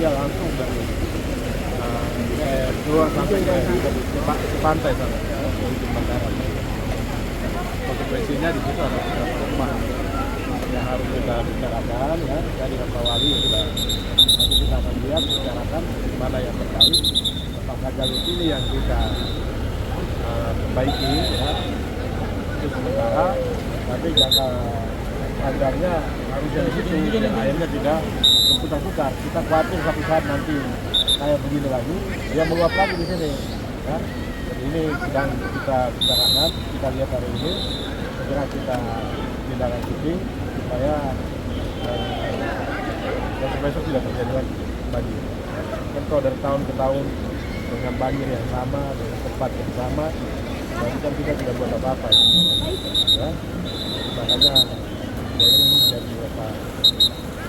dia langsung dari keluar sampai ke pantai sana, ke ujung bandara. Konsekuensinya di situ ada rumah yang harus kita bicarakan, ya. Dari Pak Wali sudah, nanti kita akan lihat bicarakan mana yang terbaik, apakah jalur ini yang kita perbaiki, ya. Itu sementara, tapi jangka panjangnya harusnya di situ, ya, akhirnya tidak berputar-putar. Kita khawatir satu saat nanti kayak begini lagi, dia meluap lagi di sini, ya. Jadi ini sedang kita bicarakan, kita lihat hari ini, segera kita tindakan supaya besok tidak terjadi lagi banjir. Kan kalau dari tahun ke tahun dengan banjir yang sama, dengan tempat yang sama, berarti kan kita tidak buat apa-apa, ya. Makanya ya ini menjadi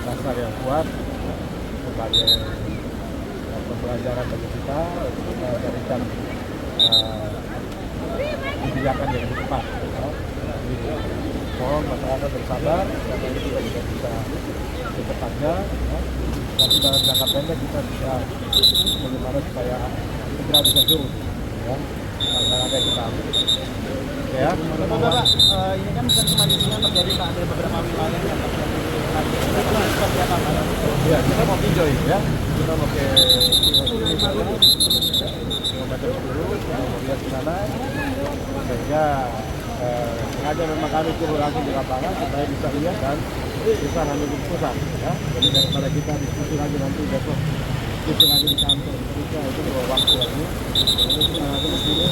dasar yang kuat, ya, sebagai pembelajaran bagi kita carikan kebijakan yang lebih tepat, ya. Mohon masyarakat bersabar, karena ini juga tidak bisa secepatnya, ya. Tapi dalam jangka pendek kita bisa bagaimana supaya segera bisa turun, ya. Langkah-langkah yang kita ambil. Ya. Bapak, ini kan bukan cuma di sini terjadi, Pak, ada beberapa wilayah yang terjadi banjir. Seperti apa, Pak? Ya, kita mau pinjau ini, ya. Kita mau ke kilometer 10, kita mau lihat di sana, sehingga sengaja memang kami turun lagi di lapangan supaya bisa lihat dan bisa ngambil keputusan, ya. Jadi daripada kita diskusi lagi nanti besok diskusi lagi di kantor kita, itu perlu waktu lagi. Jadi kita nanti di sini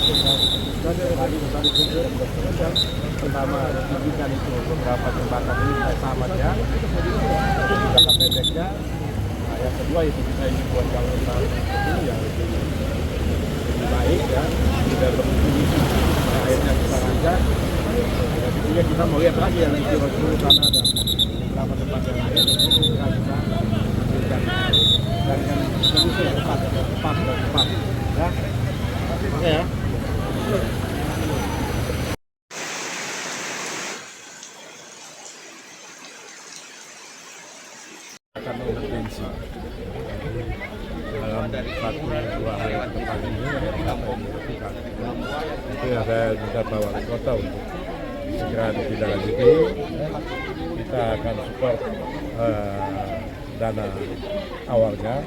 kita lagi bersama kumpul dan pertama tunjukkan itu beberapa jembatan ini supaya sama ya. Jangka pendeknya. Nah, yang kedua itu kita ingin buat jalur ini yang lebih baik, ya, tidak berfungsi, akhirnya kita lancar. Yang ketiga kita mau lihat lagi yang di Rasul sana dan beberapa tempat yang lain, kita berikan solusi yang tepat, ya. Oke, ya. Akan emergensi dalam 1-2 hari ke depan ini itu yang saya minta Pak Wali Kota untuk segera ditindaklanjuti. Kita akan support dana awalnya.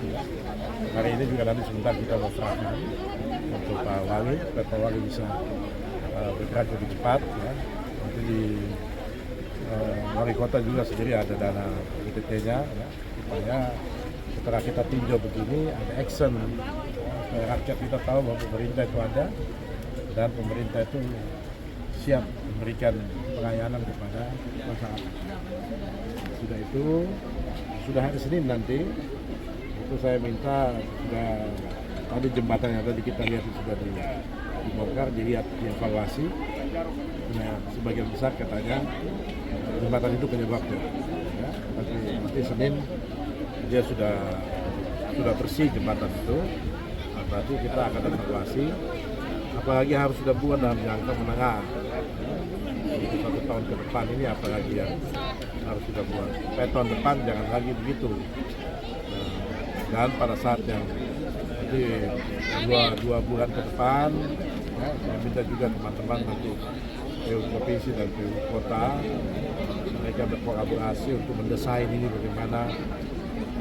Hari ini juga nanti sebentar kita mau serahkan untuk Pak Wali, supaya Pak Wali bisa bergerak lebih cepat, ya. Nanti di Wali Kota juga sendiri ada dana BTT-nya, ya, supaya setelah kita tinjau begini ada action, supaya rakyat kita tahu bahwa pemerintah itu ada dan pemerintah itu siap memberikan pelayanan kepada masyarakat. Sudah itu, sudah hari Senin nanti itu saya minta sudah tadi jembatan yang tadi kita lihat sudah dibongkar, dilihat, dievaluasi. Nah, sebagian besar katanya jembatan itu penyebabnya, ya. Nanti Senin dia sudah bersih jembatan itu. Nah, berarti kita akan evaluasi. Apalagi harus sudah buat dalam jangka menengah. Jadi 1 tahun ke depan ini apalagi yang harus kita buat. Supaya tahun depan jangan lagi begitu. Dan pada saat yang nanti dua bulan ke depan, ya, saya minta juga teman-teman nanti PU Provinsi dan PU Kota, mereka berkolaborasi untuk mendesain ini bagaimana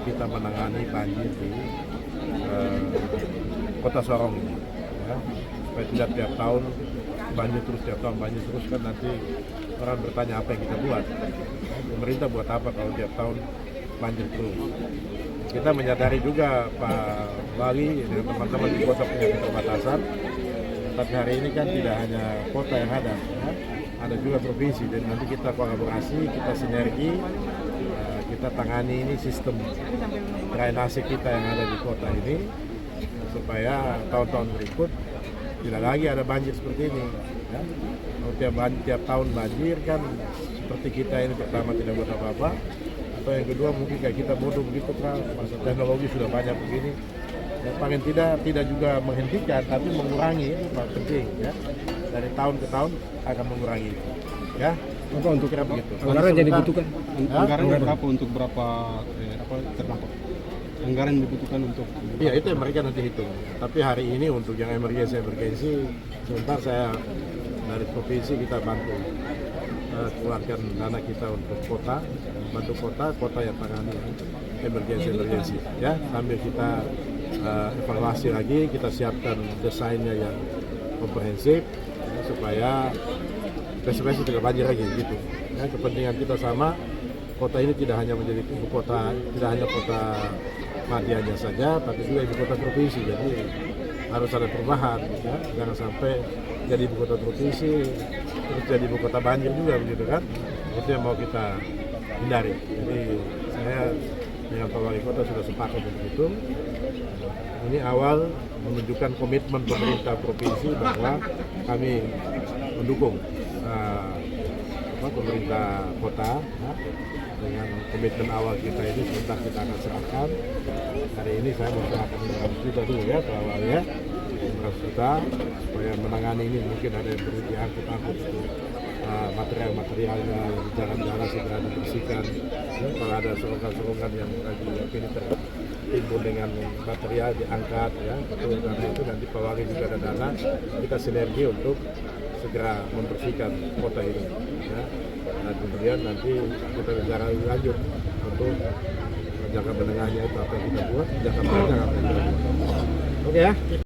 kita menangani banjir di Kota Sorong ini, ya. Supaya tidak tiap tahun banjir terus kan nanti orang bertanya apa yang kita buat, ya, pemerintah buat apa kalau tiap tahun banjir terus. Kita menyadari juga Pak Wali dengan teman-teman di kota punya keterbatasan, tapi hari ini kan tidak hanya kota yang ada, ya, ada juga provinsi, dan nanti kita kolaborasi, kita sinergi, kita tangani ini sistem drainase kita yang ada di kota ini, supaya tahun-tahun berikut tidak lagi ada banjir seperti ini, ya. Kalau tiap tahun banjir kan seperti kita ini pertama tidak buat apa-apa, atau yang kedua mungkin kayak kita bodoh begitu kan, masa teknologi sudah banyak begini. Yang paling tidak juga menghentikan, tapi mengurangi, itu paling penting, ya. Dari tahun ke tahun akan mengurangi, ya. Untuk kira begitu. anggaran jadi dibutuhkan. Anggaran berapa untuk berapa terdampak? anggaran dibutuhkan untuk Iya, itu yang mereka nanti hitung. Tapi hari ini untuk yang emergensi, sebentar saya dari provinsi kita bantu keluarkan dana kita untuk kota, bantu kota yang tangani emergensi ya, sambil kita evaluasi lagi, kita siapkan desainnya yang komprehensif ya, supaya besok-besok tidak banjir lagi gitu. Ya, kepentingan kita sama, kota ini tidak hanya menjadi ibu kota, tidak hanya kota Madianya saja, tapi juga ibu kota provinsi. Jadi harus ada perubahan, ya. Jangan sampai jadi ibu kota provinsi terus jadi ibu kota banjir juga begitu kan. Itu yang mau kita hindari. Jadi saya dengan Pak Wali Kota sudah sepakat untuk itu. Ini awal menunjukkan komitmen pemerintah provinsi bahwa kami mendukung pemerintah kota ya, dengan komitmen awal kita ini. Sebentar kita akan serahkan. Hari ini saya mau serahkan 500 juta dulu ya Pak Wali ya, 500 juta supaya menangani ini. Mungkin ada yang perlu diangkut-angkut itu material-materialnya, jalan-jalan segera dibersihkan ya, kalau ada sorongan-sorongan yang lagi ini tertimbun dengan material diangkat ya. Betul, karena itu nanti Pak Wali juga ada dana, kita sinergi untuk segera membersihkan kota ini ya. Dan kemudian nanti kita bicara lebih lanjut untuk jangka menengahnya itu apa yang kita buat, jangka panjang apa yang kita buat. Oke ya.